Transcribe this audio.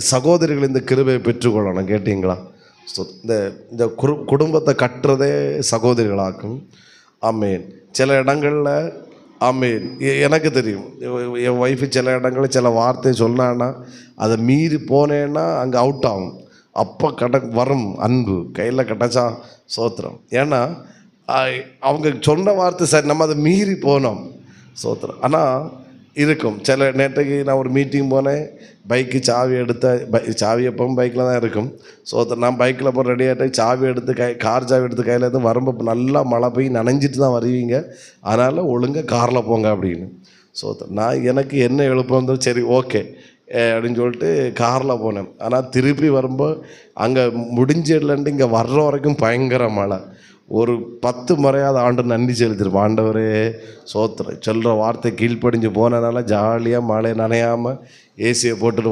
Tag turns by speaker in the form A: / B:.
A: சகோதரிகள் இந்த கிருபையை பெற்றுக்கொள்ளணும். கேட்டீங்களா? ஸோ இந்த இந்த குடும்பத்தை கட்டுறதே சகோதரிகளாக்கும். ஆமேன். சில இடங்களில் ஆமேன் எனக்கு தெரியும், என் ஒய்ஃபு சில இடங்களில் சில வார்த்தை சொன்னான்னா அதை மீறி போனேன்னா அங்கே அவுட் ஆகும். அப்போ வரும் அன்பு கையில் கிடச்சா சோத்திரம். ஏன்னா அவங்க சொன்ன வார்த்தை சரி, நம்ம அதை மீறி போனோம் சோத்திரம். ஆனால் இருக்கும் சில நேற்றுக்கு நான் ஒரு மீட்டிங் போனேன், பைக்கு சாவி சாவி எப்பவும் பைக்கில் தான் இருக்கும். ஸோ நான் பைக்கில் போய் ரெடி ஆகிட்டு சாவி எடுத்து கார் சாவி எடுத்து கையில் இருந்து வரும்போது நல்லா மழை பெய்யும், நனைஞ்சிட்டு தான் வருவீங்க, அதனால் ஒழுங்காக காரில் போங்க அப்படின்னு. ஸோ நான் எனக்கு என்ன எழுப்பம் வந்தது, சரி ஓகே அப்படின்னு சொல்லிட்டு காரில் போனேன். ஆனால் திருப்பி வரும்போது அங்கே முடிஞ்சிடலன்ட்டு இங்கே வர்ற வரைக்கும் பயங்கர மழை. ஒரு 10 முறையாவது ஆண்டு நன்றி செலுத்திருப்போம். ஆண்டவரே சோத்திரம், சொல்கிற வார்த்தை கீழ்ப்படிஞ்சு போனதுனால ஜாலியாக மழை நனையாமல் ஏசியை போட்டுட்டு